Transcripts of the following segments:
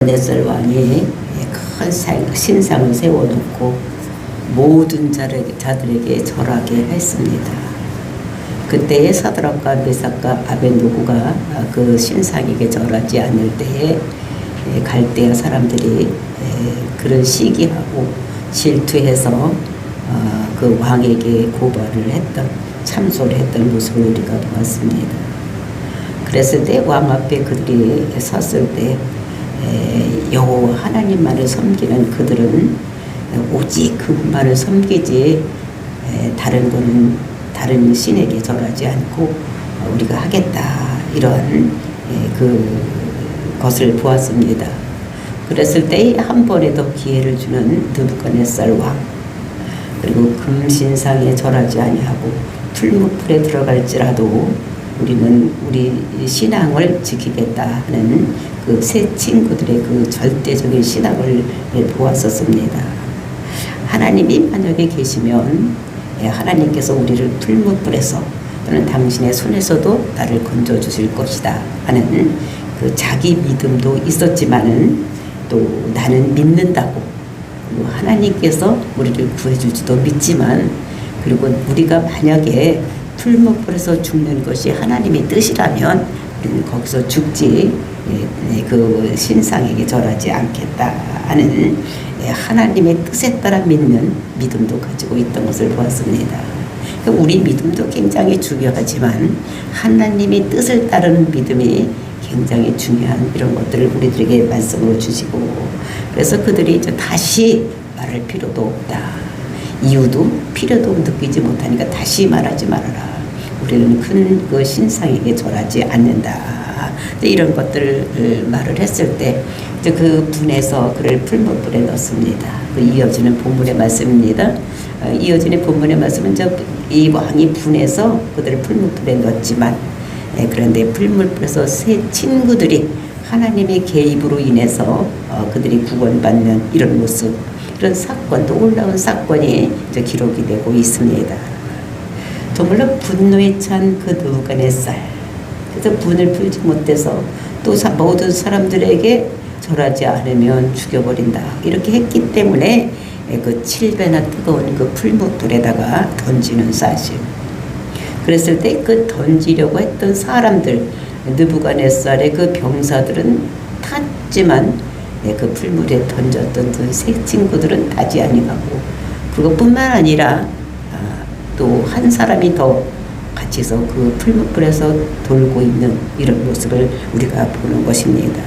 네살 왕이 큰 신상을 세워놓고 모든 자들에게 절하게 했습니다. 그때에 사드락과 메삭과 아벤노고가 그 신상에게 절하지 않을 때에 갈대아 사람들이 그를 시기하고 질투해서 그 왕에게 고발을 했던, 참소를 했던 모습을 우리가 보았습니다. 그랬을 때 왕 앞에 그들이 섰을 때 여호와 하나님만을 섬기는 그들은 오직 그분만을 섬기지 다른 신에게 절하지 않고 우리가 하겠다, 이러한 것을 보았습니다. 그랬을 때 한 번에 더 기회를 주는 느부갓네살 왕, 그리고 금신상에 절하지 아니하고 풀무불에 들어갈지라도 우리는 우리 신앙을 지키겠다 하는 그 세 친구들의 그 절대적인 신앙을 보았었습니다. 하나님이 만약에 계시면 하나님께서 우리를 풀무불에서 또는 당신의 손에서도 나를 건져 주실 것이다 하는 그 자기 믿음도 있었지만은 또 나는 믿는다고, 그리고 하나님께서 우리를 구해줄지도 믿지만, 그리고 우리가 만약에 풀무불에서 죽는 것이 하나님의 뜻이라면 우리는 거기서 죽지 그 신상에게 절하지 않겠다 하는 하나님의 뜻에 따라 믿는 믿음도 가지고 있던 것을 보았습니다. 우리 믿음도 굉장히 중요하지만 하나님의 뜻을 따르는 믿음이 굉장히 중요한 이런 것들을 우리들에게 말씀으로 주시고, 그래서 그들이 이제 다시 말할 필요도 없다, 이유도 필요도 느끼지 못하니까 다시 말하지 말아라, 우리는 큰 그 신상에게 절하지 않는다, 이런 것들을 말을 했을 때 이제 그 분에서 그를 풀무불에 넣습니다. 그 이어지는 본문의 말씀입니다. 이어지는 본문의 말씀은 이 왕이 분해서 그들을 풀무불에 넣었지만, 그런데 풀무불에서 세 친구들이 하나님의 개입으로 인해서 그들이 구원받는 이런 모습, 이런 사건, 놀라운 사건이 이제 기록이 되고 있습니다. 정말로 분노에 찬 그 느부갓네살, 그래서 분을 풀지 못해서 또 모든 사람들에게 절하지 않으면 죽여버린다, 이렇게 했기 때문에 그 7배나 뜨거운 그 풀무불에다가 던지는 사실. 그랬을 때 그 던지려고 했던 사람들, 느부갓네살의 그 병사들은 탔지만 그 풀물에 던졌던 그 세 친구들은 타지 아니하고, 그것뿐만 아니라 또 한 사람이 더 같이서 그 풀무불에서 돌고 있는 이런 모습을 우리가 보는 것입니다.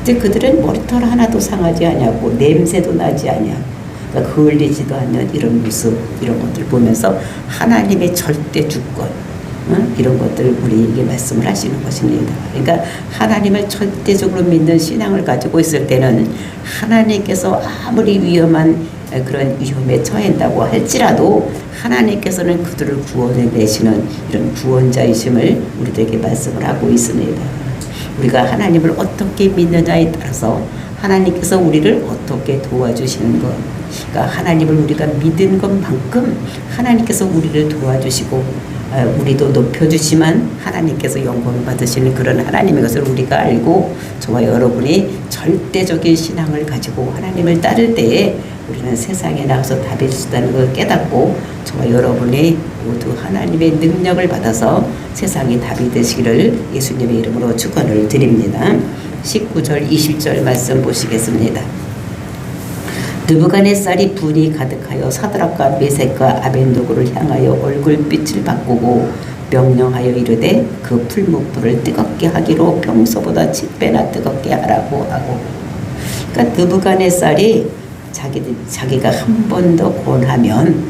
이제 그들은 머리털 하나도 상하지 아니하고 냄새도 나지 아니하고 그러니까 그을리지도 않는 이런 모습, 이런 것들 보면서 하나님의 절대 주권, 이런 것들 우리에게 말씀을 하시는 것입니다. 그러니까 하나님을 절대적으로 믿는 신앙을 가지고 있을 때는 하나님께서 아무리 위험한 그런 위험에 처한다고 할지라도 하나님께서는 그들을 구원해 내시는 이런 구원자이심을 우리들에게 말씀을 하고 있습니다. 우리가 하나님을 어떻게 믿느냐에 따라서 하나님께서 우리를 어떻게 도와주시는 것, 그러니까 하나님을 우리가 믿은 것만큼 하나님께서 우리를 도와주시고 우리도 높여주시만 하나님께서 영광을 받으시는 그런 하나님의 것을 우리가 알고, 저와 여러분이 절대적인 신앙을 가지고 하나님을 따를 때에 우리는 세상에 나가서 답일 수 있다는 걸 깨닫고, 저와 여러분이 모두 하나님의 능력을 받아서 세상이 답이 되시기를 예수님의 이름으로 축원을 드립니다. 19절 20절 말씀 보시겠습니다. 느부갓네살이 분이 가득하여 사드락과 메섹과 아벤노고를 향하여 얼굴빛을 바꾸고 명령하여 이르되 그 풀무불을 뜨겁게 하기로 평소보다 10배나 뜨겁게 하라고 하고, 그러니까 느부갓네살이 자기가 한 번 더 권하면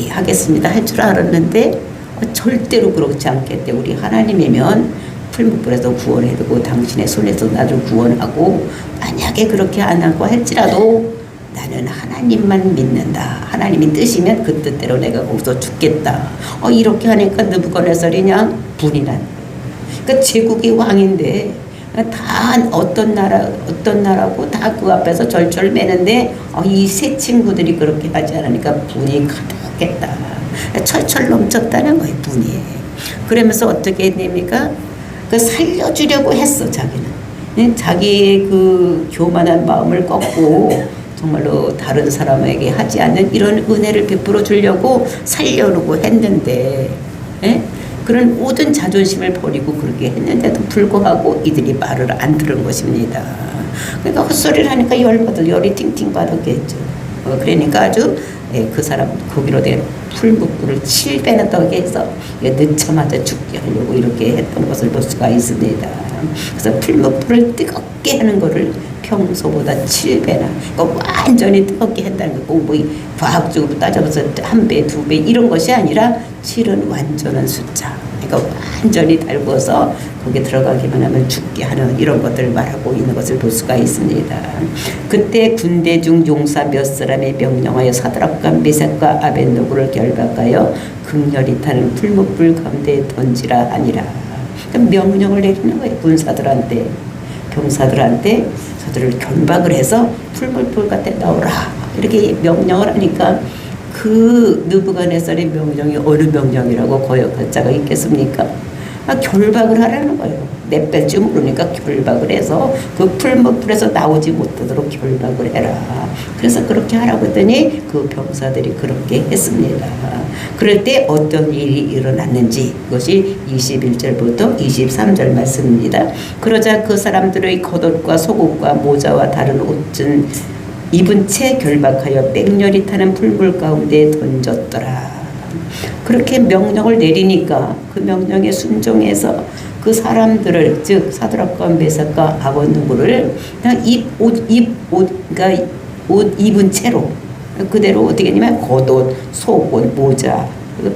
하겠습니다 할 줄 알았는데 절대로 그렇지 않겠대. 우리 하나님이면 풀무불에서 구원해두고 당신의 손에서 나를 구원하고, 만약에 그렇게 안 하고 할지라도 나는 하나님만 믿는다, 하나님이 뜻이면 그 뜻대로 내가 거기서 죽겠다, 이렇게 하니까 느부갓네살이 그냥 분이 난. 그러니까 제국의 왕인데 다 어떤 나라고 다 그 앞에서 절절 매는데 이 세 친구들이 그렇게 하지 않으니까 분이 가득했다, 철철 넘쳤다는 거예요, 분이. 그러면서 어떻게 됩니까? 그 살려주려고 했어, 자기는. 자기의 그 교만한 마음을 꺾고 정말로 다른 사람에게 하지 않는 이런 은혜를 베풀어 주려고 살려고 했는데, 예? 그런 모든 자존심을 버리고 그렇게 했는데도 불구하고 이들이 말을 안 들은 것입니다. 그러니까 헛소리를 하니까 열이 팅팅 받았겠죠. 그러니까 아주 그 사람 거기로 된 풀무불을 7배나 더하게 해서 늦자마자 죽게 하려고 이렇게 했던 것을 볼 수가 있습니다. 그래서 풀무불을 뜨겁게 하는 것을 평소보다 7배나, 그러니까 완전히 뜨겁게 했다는 거. 뭐 과학적으로 따져서 1배, 2배 이런 것이 아니라 7은 완전한 숫자. 그러니까 완전히 달궈서 거기에 들어가기만 하면 죽게 하는 이런 것들을 말하고 있는 것을 볼 수가 있습니다. 그때 군대 중 용사 몇 사람의 명령하여 사드락과 메삭과 아벳노고를 결박하여 극렬히 타는 풀무불 가운데 던지라 하니라. 그러니까 명령을 내리는 거예요. 군사들한테, 병사들한테 저들을 결박을 해서 풀무불 같에 나오라 이렇게 명령을 하니까 그 느부갓네살의 명령이 어느 명령이라고 거역할 자가 있겠습니까? 결박을 하라는 거예요. 넷배쯤 오르니까 결박을 해서 그 풀무불에서 나오지 못하도록 결박을 해라. 그래서 그렇게 하라고 했더니 그 병사들이 그렇게 했습니다. 그럴 때 어떤 일이 일어났는지 그것이 21절부터 23절 말씀입니다. 그러자 그 사람들의 겉옷과 속옷과 모자와 다른 옷은 입은 채 결박하여 맹렬히 타는 풀물 가운데 던졌더라. 그렇게 명령을 내리니까 그 명령에 순종해서 그 사람들을, 즉 사드락과 메삭과 아벳노고를 그냥 그러니까 옷 입은 채로 그대로 어떻게 했냐면 겉옷, 속옷,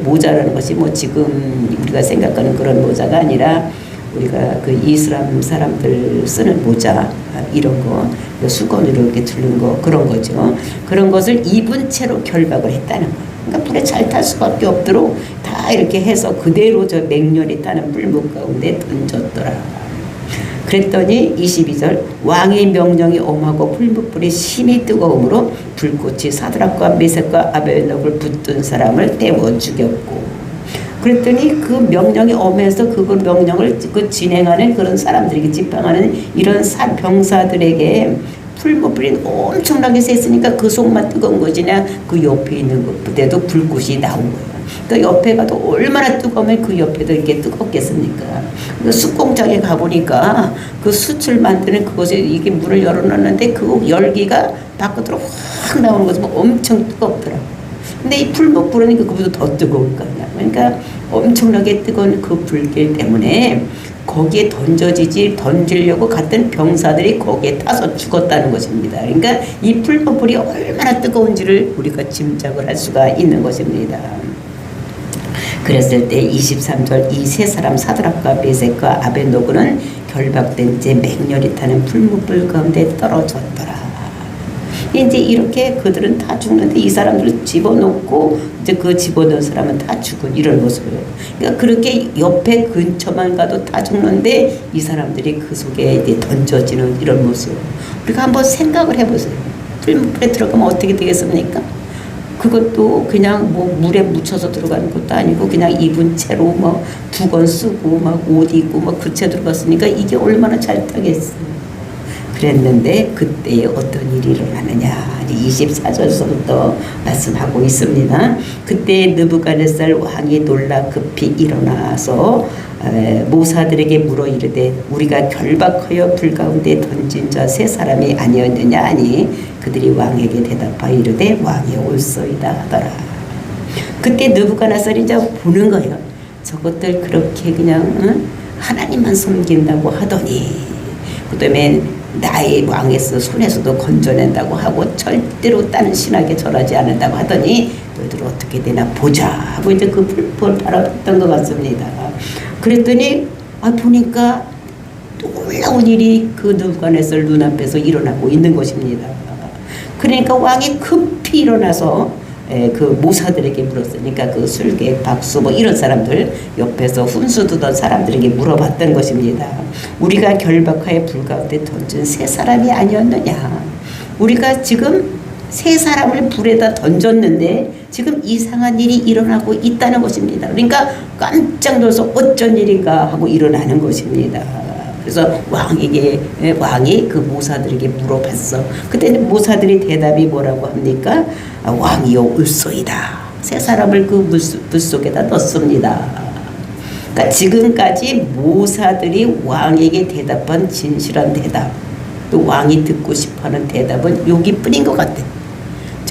모자라는 것이 뭐 지금 우리가 생각하는 그런 모자가 아니라 우리가 그 이슬람 사람들 쓰는 모자 이런 거 수건으로 이렇게 들는 거 그런 거죠. 그런 것을 입은 채로 결박을 했다는 거예요. 그러니까 불에 잘 탈 수밖에 없도록 다 이렇게 해서 그대로 저 맹렬히 타는 불목 가운데 던졌더라. 그랬더니 22절 왕의 명령이 엄하고 풀무불이 심히 뜨거움으로 불꽃이 사드락과 메삭과 아벳노고를 붙든 사람을 태워 죽였고, 그랬더니 그 명령이 엄해서 그걸 명령을 그 진행하는 그런 사람들에게 집행하는 이런 병사들에게 풀무불이 엄청나게 셌으니까 그 속만 뜨거운 것이냐 그 옆에 있는 것보다도 불꽃이 나온 거예요. 그 옆에 가도 얼마나 뜨거우면 그 옆에도 이렇게 뜨겁겠습니까? 그 숯공장에 가보니까 그 숯을 만드는 그곳에 이게 문을 열어놨는데 그 열기가 바깥으로 확 나오는 것이 엄청 뜨겁더라. 근데 이 풀무불은 그거보다 더 뜨거울 거 아니야. 그러니까 엄청나게 뜨거운 그 불길 때문에 거기에 던지려고 갔던 병사들이 거기에 타서 죽었다는 것입니다. 그러니까 이 풀무불이 얼마나 뜨거운지를 우리가 짐작을 할 수가 있는 것입니다. 그랬을 때 23절 이 세 사람 사드락과 메삭과 아벳노고는 결박된 채 맹렬히 타는 풀무불 가운데 떨어졌더라. 이제 이렇게 그들은 다 죽는데 이 사람들을 집어넣고 이제 그 집어넣은 사람은 다 죽은 이런 모습이에요. 그러니까 그렇게 옆에 근처만 가도 다 죽는데 이 사람들이 그 속에 이제 던져지는 이런 모습. 우리가 한번 생각을 해보세요. 풀무불에 들어가면 어떻게 되겠습니까? 그것도 그냥 뭐 물에 묻혀서 들어가는 것도 아니고 그냥 입은 채로 뭐 두건 쓰고 막 옷 입고 막 그 채 들어갔으니까 이게 얼마나 잘 타겠어요. 그랬는데 그때에 어떤 일이 일어나느냐 24절서부터 말씀하고 있습니다. 그때 느부갓네살 왕이 놀라 급히 일어나서 모사들에게 물어 이르되 우리가 결박하여 불 가운데 던진 자 세 사람이 아니었느냐 하니 그들이 왕에게 대답하여 이르되 왕이 옳소이다 하더라. 그때 느부갓네살이 이제 보는 거예요. 저것들 그렇게 그냥 하나님만 섬긴다고 하더니 그다음에 나의 왕에서 손에서도 건져낸다고 하고 절대로 다른 신에게 절하지 않는다고 하더니 너희들 어떻게 되나 보자 하고 이제 그 불법을 바라봤던 것 같습니다. 그랬더니 보니까 놀라운 일이 그 느부갓네살 눈앞에서 일어나고 있는 것입니다. 그러니까 왕이 급히 일어나서 그 모사들에게 물었으니까 그 술객, 박수 뭐 이런 사람들 옆에서 훈수 두던 사람들에게 물어봤던 것입니다. 우리가 결박하여 불 가운데 던진 세 사람이 아니었느냐. 우리가 지금 세 사람을 불에다 던졌는데 지금 이상한 일이 일어나고 있다는 것입니다. 그러니까 깜짝 놀라서 어쩐 일인가 하고 일어나는 것입니다. 그래서 왕이 그 모사들에게 물어봤어. 그때는 모사들이 대답이 뭐라고 합니까? 왕이여 울소이다. 세 사람을 그 물 속에다 넣습니다. 그러니까 지금까지 모사들이 왕에게 대답한 진실한 대답, 또 왕이 듣고 싶어하는 대답은 여기뿐인 것 같아.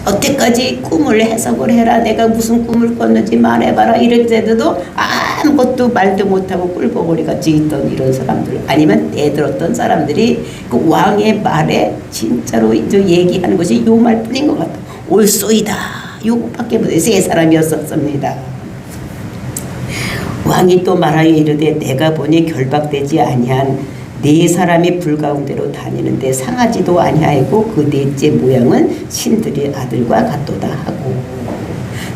여태까지 꿈을 해석을 해라, 내가 무슨 꿈을 꿨는지 말해봐라 이럴 때도 아무것도 말도 못하고 꿀보고리 같이 있던 이런 사람들, 아니면 대들었던 사람들이 그 왕의 말에 진짜로 이제 얘기하는 것이 요 말뿐인 것 같아. 올소이다, 요것밖에 못해. 세 사람이었었습니다. 왕이 또 말하여 이르되 내가 보니 결박되지 아니한 네 사람이 불 가운데로 다니는데 상하지도 아니하고 그 넷째 모양은 신들의 아들과 같도다 하고,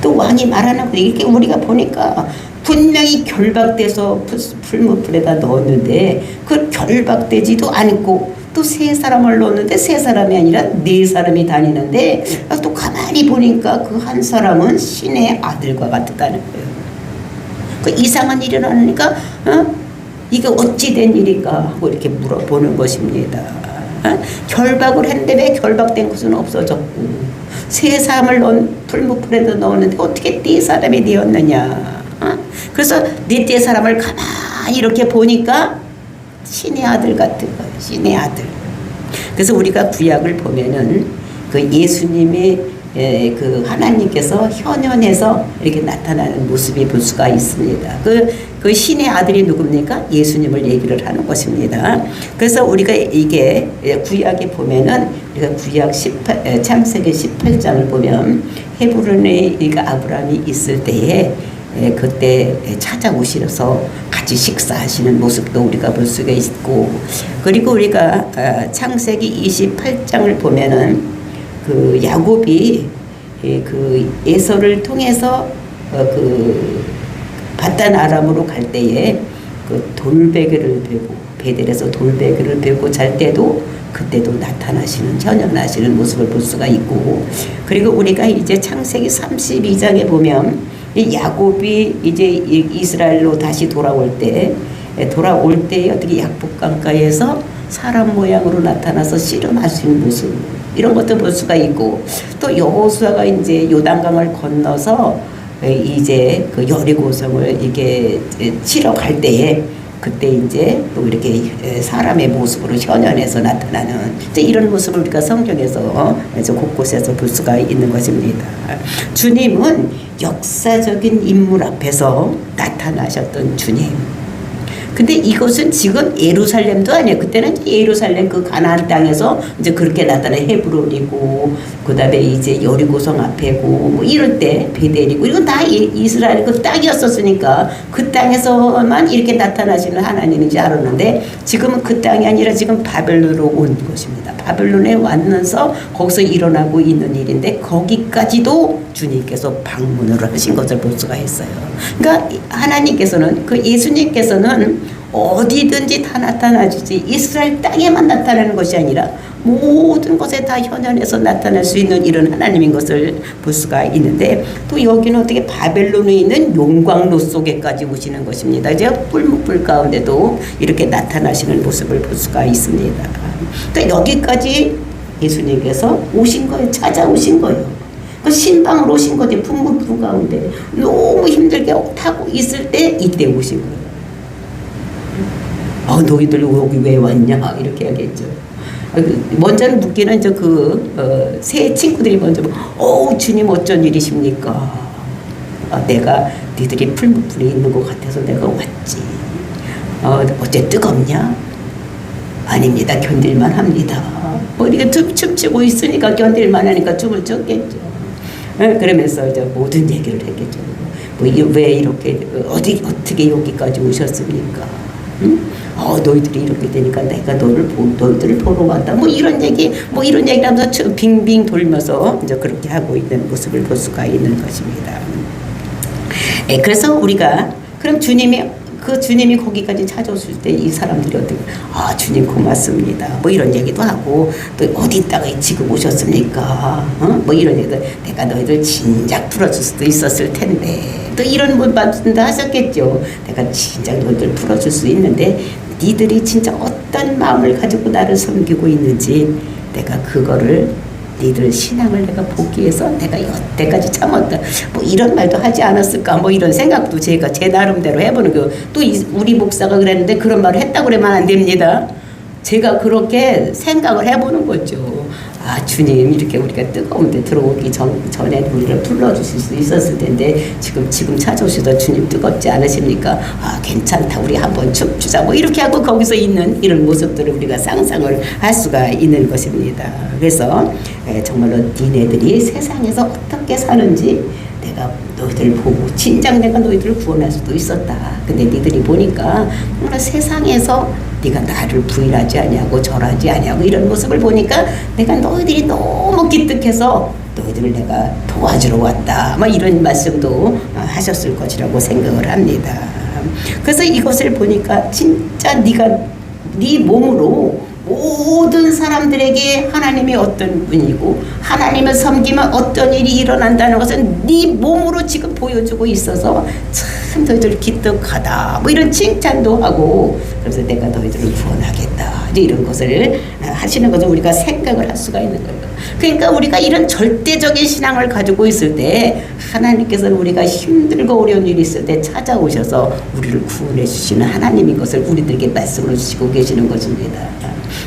또 왕이 말하는 거 이렇게 우리가 보니까 분명히 결박돼서 풀무불에다 넣었는데 그 결박되지도 않고, 또 세 사람을 넣었는데 세 사람이 아니라 네 사람이 다니는데 또 가만히 보니까 그 한 사람은 신의 아들과 같다는 거예요. 그 이상한 일이 일어나니까 이게 어찌 된 일일까 하고 이렇게 물어보는 것입니다. 결박을 했는데 왜 결박된 것은 없어졌고, 세 사람을 풀무불에도 넣었는데 어떻게 네 사람이 되었느냐. 그래서 네 사람을 가만히 이렇게 보니까 신의 아들 같은 거예요. 신의 아들. 그래서 우리가 구약을 보면은 그 예수님의 그 하나님께서 현현에서 이렇게 나타나는 모습이 볼 수가 있습니다. 그 신의 아들이 누굽니까? 예수님을 얘기를 하는 것입니다. 그래서 우리가 이게 구약에 보면은 우리가 구약 창세기 18장을 보면 헤브론에 아브라함이 있을 때에 그때 찾아오시면서 같이 식사하시는 모습도 우리가 볼 수가 있고, 그리고 우리가 창세기 28장을 보면은 그 야곱이 그 에서를 통해서 그 바단 아람으로 갈 때에 그 돌베개를 베고 베델에서 돌베개를 베고 잘 때도 그때도 나타나시는 현현하시는 모습을 볼 수가 있고, 그리고 우리가 이제 창세기 32장에 보면 이 야곱이 이제 이스라엘로 다시 돌아올 때 어떻게 약복강가에서 사람 모양으로 나타나서 씨름하시는 모습, 이런 것도 볼 수가 있고, 또 여호수아가 이제 요단강을 건너서 이제 그 여리고성을 이게 치러 갈 때에 그때 이제 또 이렇게 사람의 모습으로 현현해서 나타나는 이제 이런 모습을 우리가 성경에서 곳곳에서 볼 수가 있는 것입니다. 주님은 역사적인 인물 앞에서 나타나셨던 주님. 근데 이것은 지금 예루살렘도 아니에요. 그때는 예루살렘 그 가나안 땅에서 이제 그렇게 나타난 헤브론이고, 그다음에 이제 여리고성 앞에고 뭐 이럴 때 베델이고, 이건 다 이스라엘 그 땅이었었으니까 그 땅에서만 이렇게 나타나시는 하나님인지 알았는데, 지금은 그 땅이 아니라 지금 바벨론으로 온 것입니다. 바벨론에 왔면서 거기서 일어나고 있는 일인데 거기까지도 주님께서 방문을 하신 것을 볼 수가 있어요. 그러니까 하나님께서는, 그 예수님께서는 어디든지 다 나타나주지 이스라엘 땅에만 나타나는 것이 아니라 모든 것에 다 현현해서 나타날 수 있는 이런 하나님인 것을 볼 수가 있는데, 또 여기는 어떻게 바벨론에 있는 용광로 속에까지 오시는 것입니다. 이제 뿔무불 가운데도 이렇게 나타나시는 모습을 볼 수가 있습니다. 그러니까 여기까지 예수님께서 오신 거예요. 찾아오신 거예요. 그 신방으로 오신 거지. 풍문풍 가운데 너무 힘들게 타고 있을 때 이때 오신 거예요. 너희들 여기 왜 왔냐 이렇게 하겠죠. 먼저는 묻기는 이제 새 친구들이 먼저 주님 어쩐 일이십니까? 내가 니들이 풀무불에 있는 것 같아서 내가 왔지. 어째 뜨겁냐? 아닙니다. 견딜만 합니다. 이렇게 춤추고 있으니까 견딜만 하니까 춤을 췄겠죠. 그러면서 이제 모든 얘기를 했겠죠. 왜 이렇게 어떻게 여기까지 오셨습니까? 응? 너희들이 이렇게 되니까 내가 너희들을 보러 왔다. 이런 얘기를 하면서 빙빙 돌면서 이제 그렇게 하고 있는 모습을 볼 수가 있는 것입니다. 그래서 우리가 그럼 주님이 거기까지 찾아오실 때 이 사람들이 어떻게 주님 고맙습니다 이런 얘기도 하고, 또 어디다가 지금 오셨습니까? 이런 얘기도, 내가 너희들 진작 풀어줄 수도 있었을 텐데, 또 이런 말씀도 하셨겠죠. 내가 진작 너희들 풀어줄 수 있는데 니들이 진짜 어떤 마음을 가지고 나를 섬기고 있는지 내가 그거를 니들 신앙을 내가 보기 위해서 내가 여태까지 참았다. 뭐 이런 말도 하지 않았을까? 뭐 이런 생각도 제가 제 나름대로 해보는 거. 또 우리 목사가 그랬는데 그런 말을 했다고 그러면 안 됩니다. 제가 그렇게 생각을 해보는 거죠. 아, 주님, 이렇게 우리가 뜨거운 데 들어오기 전에 우리를 불러주실 수 있었을 텐데, 지금 찾아오셔도 주님 뜨겁지 않으십니까? 아, 괜찮다. 우리 한번 춤추자. 뭐 이렇게 하고 거기서 있는 이런 모습들을 우리가 상상을 할 수가 있는 것입니다. 그래서 정말로 니네들이 세상에서 어떻게 사는지 내가 너희들 보고 진작 내가 너희들을 구원할 수도 있었다. 근데 니들이 보니까 정말 세상에서 네가 나를 부인하지 아니하고 절하지 아니하고 이런 모습을 보니까 내가 너희들이 너무 기특해서 너희들을 내가 도와주러 왔다. 막 이런 말씀도 하셨을 것이라고 생각을 합니다. 그래서 이것을 보니까 진짜 네가 네 몸으로 모든 사람들에게 하나님이 어떤 분이고 하나님을 섬기면 어떤 일이 일어난다는 것은 네 몸으로 지금 보여주고 있어서 참 너희들 기특하다. 뭐 이런 칭찬도 하고 그래서 내가 너희들을 구원하겠다. 이런 것을 하시는 것을 우리가 생각을 할 수가 있는 거예요. 그러니까 우리가 이런 절대적인 신앙을 가지고 있을 때 하나님께서는 우리가 힘들고 어려운 일이 있을 때 찾아오셔서 우리를 구원해 주시는 하나님인 것을 우리들에게 말씀을 주시고 계시는 것입니다.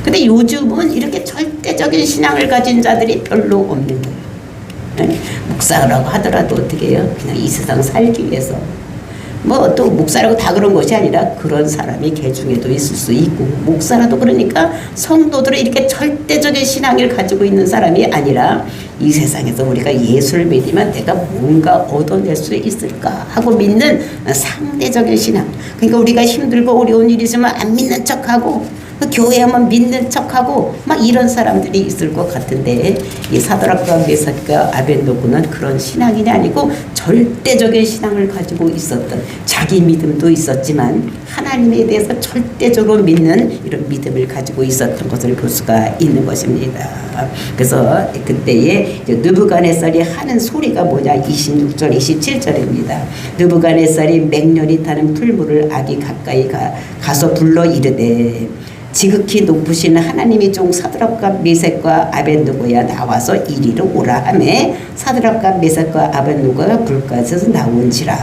근데 요즘은 이렇게 절대적인 신앙을 가진 자들이 별로 없는 거예요. 네? 목사라고 하더라도 어떻게 해요? 그냥 이 세상 살기 위해서. 뭐 또 목사라고 다 그런 것이 아니라 그런 사람이 개 중에도 있을 수 있고, 목사라도 그러니까 성도들은 이렇게 절대적인 신앙을 가지고 있는 사람이 아니라 이 세상에서 우리가 예수를 믿으면 내가 뭔가 얻어낼 수 있을까 하고 믿는 상대적인 신앙. 그러니까 우리가 힘들고 어려운 일이 있으면 안 믿는 척하고 교회만 믿는 척하고 막 이런 사람들이 있을 것 같은데, 이 사드락과 메삭과 아벳노고는 그런 신앙이 아니고 절대적인 신앙을 가지고 있었던, 자기 믿음도 있었지만 하나님에 대해서 절대적으로 믿는 이런 믿음을 가지고 있었던 것을 볼 수가 있는 것입니다. 그래서 그때에 느부갓네살이 하는 소리가 뭐냐, 26절 27절입니다. 느부갓네살이 맹렬히 타는 풀무를 아기 가까이 가서 불러 이르되 지극히 높으신 하나님의 종 사드락과 메삭과 아벳노고야 나와서 이리로 오라 하매 사드락과 메삭과 아벳노고가 불가에서 나온지라.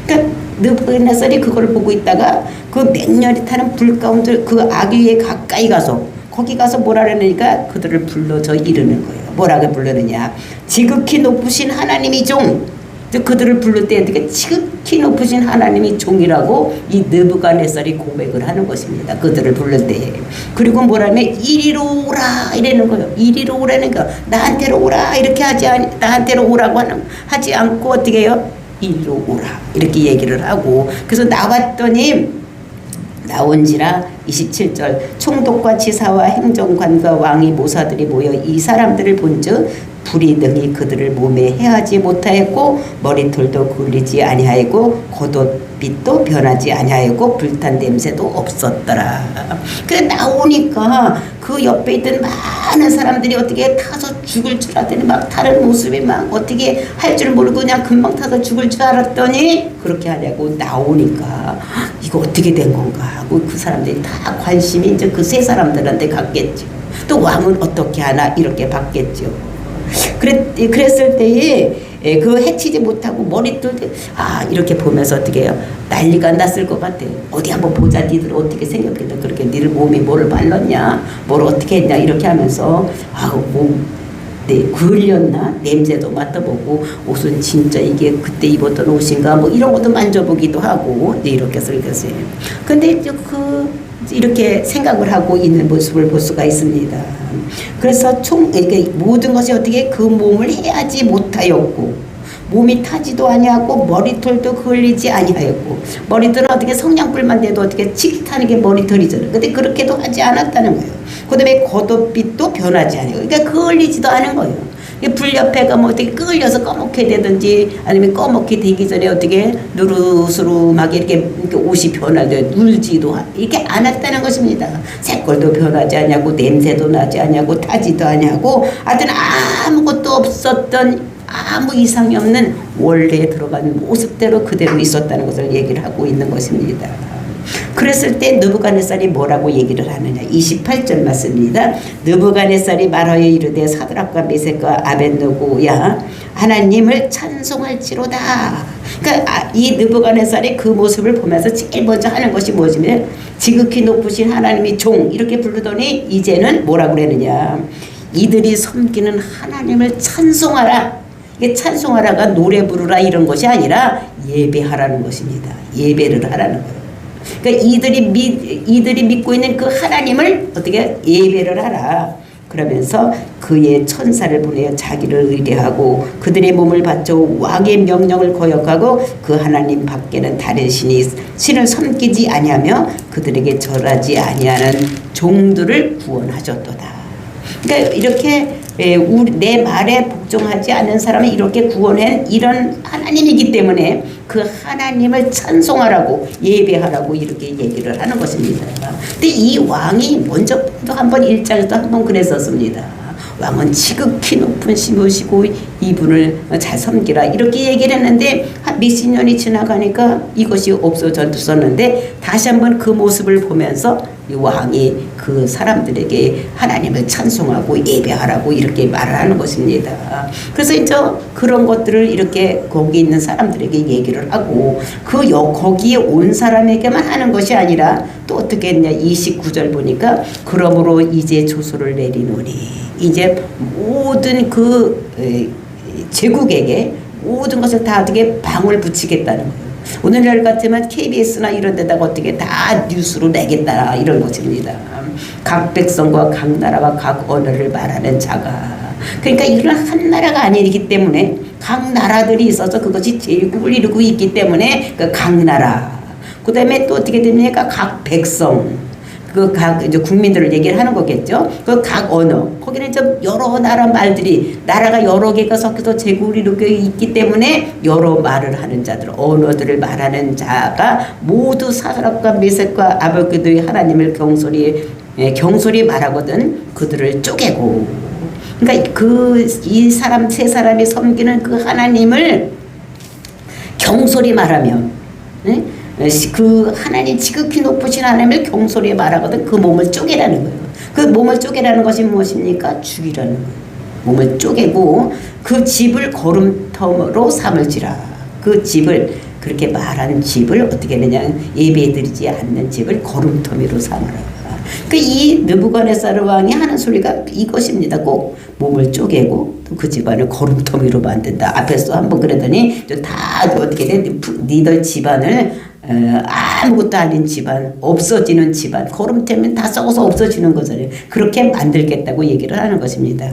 그러니까 느부갓네살이 그걸 보고 있다가 그 맹렬히 타는 불 가운데 그 아기에 가까이 가서 거기 가서 뭐라 그러니까 그들을 불러서 이르는 거예요. 뭐라고 부르느냐, 지극히 높으신 하나님의 종. 그들을 부를 때 어떻게 지극히 높으신 하나님이 종이라고 이 느부갓네살이 고백을 하는 것입니다. 그들을 부를 때. 그리고 뭐라면 이리로 오라 이러는 거예요. 이리로 오라는 거, 나한테로 오라 이렇게 나한테로 오라고 하지 않고 어떻게 해요? 이리로 오라 이렇게 얘기를 하고, 그래서 나온지라 27절 총독과 지사와 행정관과 왕이 모사들이 모여 이 사람들을 본즉 불이 능히 그들을 몸에 해하지 못하였고 머리털도 굴리지 아니하였고 겉옷빛도 변하지 아니하였고 불탄 냄새도 없었더라. 그래 나오니까 그 옆에 있던 많은 사람들이 어떻게 타서 죽을 줄 알았더니 막 다른 모습이 막 어떻게 할 줄 모르고 그냥 금방 타서 죽을 줄 알았더니 그렇게 하냐고 나오니까 이거 어떻게 된 건가 하고 그 사람들이 다 관심이 이제 그 세 사람들한테 갔겠죠. 또 왕은 어떻게 하나 이렇게 받겠죠. 그랬을 때에 그 해치지 못하고 머리털 이렇게 보면서 어떻게 해요? 난리가 났을 것 같아요. 어디 한번 보자, 니들 어떻게 생겼겠다. 그렇게 니들 몸이 뭐를 발랐냐, 뭘 어떻게 했냐 이렇게 하면서 그을렸나 냄새도 맡아보고 옷은 진짜 이게 그때 입었던 옷인가 뭐 이런 것도 만져보기도 하고 이렇게 설계했어요. 근데 이렇게 생각을 하고 있는 모습을 볼 수가 있습니다. 그래서 이렇게 모든 것이 어떻게 그 몸을 해하지 못하였고 몸이 타지도 아니하고 머리털도 그을리지 아니하였고, 머리털은 어떻게 성냥불만 돼도 어떻게 칙 타는 게 머리털이잖아요. 근데 그렇게도 하지 않았다는 거예요. 그 다음에 겉옷빛도 변하지 않아요. 그러니까 그을리지도 않은 거예요. 불 옆에 가면 어떻게 끓여서 꺼먹게 되든지 아니면 꺼먹게 되기 전에 어떻게 누르스름하게 이렇게 옷이 변하되 울지도 이렇게 안 했다는 것입니다. 색깔도 변하지 않냐고 냄새도 나지 않냐고 타지도 않냐고 하여튼 아무것도 없었던 아무 이상이 없는 원래에 들어간 모습대로 그대로 있었다는 것을 얘기를 하고 있는 것입니다. 그랬을 때 느부갓네살이 뭐라고 얘기를 하느냐. 28절 말씀입니다. 느부갓네살이 말하여 이르되 사드락과 메섹과 아벳느고야 하나님을 찬송할지로다. 그러니까 이 느부갓네살이 그 모습을 보면서 제일 먼저 하는 것이 뭐냐면 지극히 높으신 하나님이 종 이렇게 부르더니 이제는 뭐라고 그러느냐. 이들이 섬기는 하나님을 찬송하라. 이게 찬송하라가 노래 부르라 이런 것이 아니라 예배하라는 것입니다. 예배를 하라는 거예요. 그러니까 이들이 믿고 있는 그 하나님을 어떻게 예배를 하라. 그러면서 그의 천사를 보내어 자기를 의뢰하고 그들의 몸을 바쳐 왕의 명령을 거역하고 그 하나님 밖에는 다른 신을 섬기지 아니하며 그들에게 절하지 아니하는 종들을 구원하셨도다. 그러니까 이렇게 내 말에 복종하지 않는 사람을 이렇게 구원한 이런 하나님이기 때문에 그 하나님을 찬송하라고 예배하라고 이렇게 얘기를 하는 것입니다. 근데 이 왕이 먼저 한번 1장에도 한번 그랬었습니다. 왕은 지극히 높은 신으시고 이분을 잘 섬기라 이렇게 얘기를 했는데 한 몇십 년이 지나가니까 이것이 없어졌었는데 다시 한번 그 모습을 보면서 이 왕이 그 사람들에게 하나님을 찬송하고 예배하라고 이렇게 말을 하는 것입니다. 그래서 이제 그런 것들을 이렇게 거기 있는 사람들에게 얘기를 하고 거기에 온 사람에게만 하는 것이 아니라 또 어떻게 했냐. 29절 보니까 그러므로 이제 조소를 내리노니 이제 모든 그 제국에게 모든 것을 다 어떻게 방울 붙이겠다는 거예요. 오늘날 같으면 KBS나 이런 데다가 어떻게 다 뉴스로 내겠다 이런 것입니다. 각 백성과 각 나라와 각 언어를 말하는 자가. 그러니까 이런 한 나라가 아니기 때문에 각 나라들이 있어서 그것이 제국을 이루고 있기 때문에 그 각 나라. 그 다음에 또 어떻게 됩니까? 각 백성. 그 각 이제 국민들을 얘기를 하는 거겠죠. 그 각 언어. 거기는 이제 여러 나라 말들이 나라가 여러 개가 섞여서 제국을 이루고 있기 때문에 여러 말을 하는 자들, 언어들을 말하는 자가 모두 사드락과 메섹과 아벳느고의 하나님을 경솔히 말하거든 그들을 쪼개고. 그러니까 이 사람 세 사람이 섬기는 그 하나님을 경솔히 말하면. 네? 그 하나님 지극히 높으신 하나님을 경솔히 말하거든 그 몸을 쪼개라는 거예요. 그 몸을 쪼개라는 것이 무엇입니까? 죽이라는 거예요. 몸을 쪼개고 그 집을 거름터로 삼을지라. 그 집을 그렇게 말한 집을 어떻게 하느냐. 예배드리지 않는 집을 거름터미로 삼으라. 이 느부갓네살 왕이 하는 소리가 이것입니다. 꼭 몸을 쪼개고 또 그 집안을 거름터미로 만든다. 앞에서 한번 그러더니 다 어떻게 돼? 니들 집안을 아무것도 아닌 집안, 없어지는 집안, 거름태면 다 썩어서 없어지는 거잖아요. 그렇게 만들겠다고 얘기를 하는 것입니다.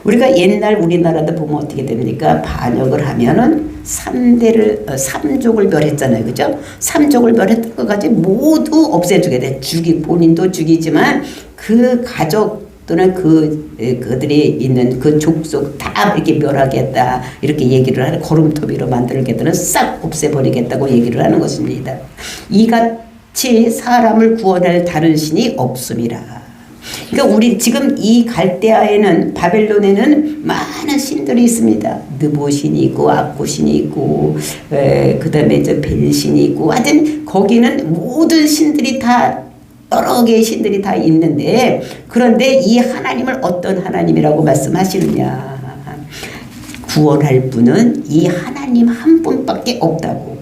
우리가 옛날 우리나라도 보면 어떻게 됩니까? 반역을 하면은 3족을 멸했잖아요. 그죠? 3족을 멸했던 것까지 모두 없애주게 돼. 본인도 죽이지만 그 가족 또는 그들이 있는 그 족속 다 이렇게 멸하겠다 이렇게 얘기를 하는 거름토미로 만들겠다는 싹 없애버리겠다고 얘기를 하는 것입니다. 이같이 사람을 구원할 다른 신이 없음이라. 그러니까 우리 지금 이 갈대아에는 바벨론에는 많은 신들이 있습니다. 느보신이 있고 악구신이 있고 그다음에 이제 벨신이 있고 하여튼 거기는 모든 신들이 다 여러 개의 신들이 다 있는데 그런데 이 하나님을 어떤 하나님이라고 말씀하시느냐. 구원할 분은 이 하나님 한 분밖에 없다고.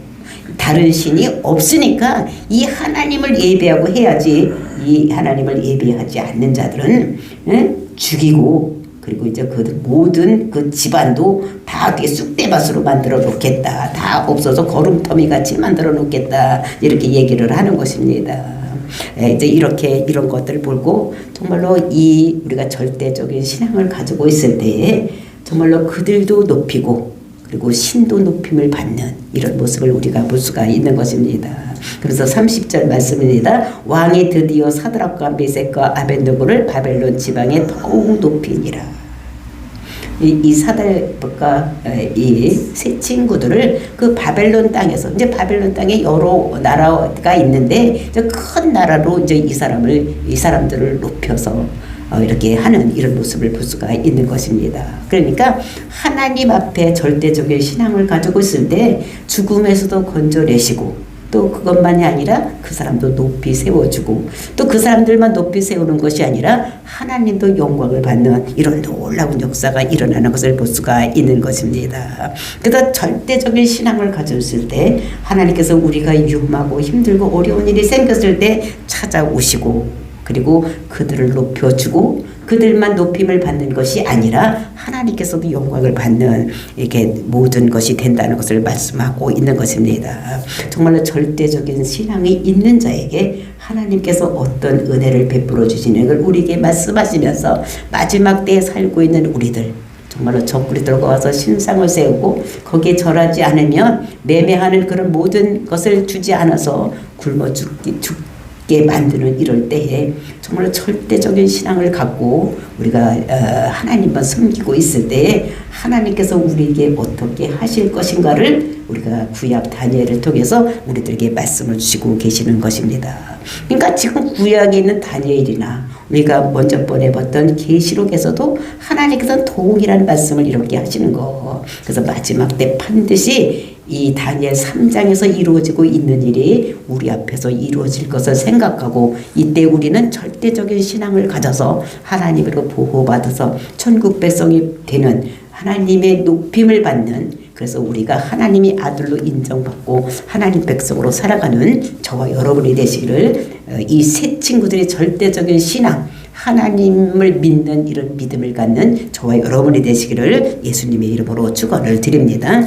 다른 신이 없으니까 이 하나님을 예배하고 해야지. 이 하나님을 예배하지 않는 자들은 죽이고 그리고 이제 그 모든 그 집안도 다 어떻게 쑥대밭으로 만들어 놓겠다. 다 없어서 거름터미 같이 만들어 놓겠다. 이렇게 얘기를 하는 것입니다. 이제 이런 것들을 보고 정말로 우리가 절대적인 신앙을 가지고 있을 때 정말로 그들도 높이고 그리고 신도 높임을 받는 이런 모습을 우리가 볼 수가 있는 것입니다. 그래서 30절 말씀입니다. 왕이 드디어 사드락과 메섹과 아벳느고를 바벨론 지방에 더욱 높이니라. 이 사드락과 이 세 친구들을 그 바벨론 땅에서 이제 바벨론 땅에 여러 나라가 있는데 이제 큰 나라로 이제 이 사람들을 높여서 이렇게 하는 이런 모습을 볼 수가 있는 것입니다. 그러니까 하나님 앞에 절대적인 신앙을 가지고 있을 때 죽음에서도 건져내시고 또 그것만이 아니라 그 사람도 높이 세워주고 또 그 사람들만 높이 세우는 것이 아니라 하나님도 영광을 받는 이런 놀라운 역사가 일어나는 것을 볼 수가 있는 것입니다. 그래서 절대적인 신앙을 가졌을 때 하나님께서 우리가 위험하고 힘들고 어려운 일이 생겼을 때 찾아오시고 그리고 그들을 높여주고 그들만 높임을 받는 것이 아니라 하나님께서도 영광을 받는 이렇게 모든 것이 된다는 것을 말씀하고 있는 것입니다. 정말로 절대적인 신앙이 있는 자에게 하나님께서 어떤 은혜를 베풀어 주시는 걸 우리에게 말씀하시면서 마지막 때에 살고 있는 우리들 정말로 적그리 들어가서 신상을 세우고 거기에 절하지 않으면 매매하는 그런 모든 것을 주지 않아서 굶어 죽게 만드는 이럴 때에 정말로 절대적인 신앙을 갖고 우리가 하나님만 섬기고 있을 때에 하나님께서 우리에게 어떻게 하실 것인가를 우리가 구약 다니엘을 통해서 우리들에게 말씀을 주시고 계시는 것입니다. 그러니까 지금 구약에 있는 다니엘이나 우리가 먼저 보내봤던 계시록에서도 하나님께서는 동일한 말씀을 이렇게 하시는 거. 그래서 마지막 때 반드시 이 다니엘 3장에서 이루어지고 있는 일이 우리 앞에서 이루어질 것을 생각하고 이때 우리는 절대적인 신앙을 가져서 하나님으로 보호받아서 천국 백성이 되는 하나님의 높임을 받는 그래서 우리가 하나님이 아들로 인정받고 하나님 백성으로 살아가는 저와 여러분이 되시기를 이 세 친구들의 절대적인 신앙 하나님을 믿는 이런 믿음을 갖는 저와 여러분이 되시기를 예수님의 이름으로 축원을 드립니다.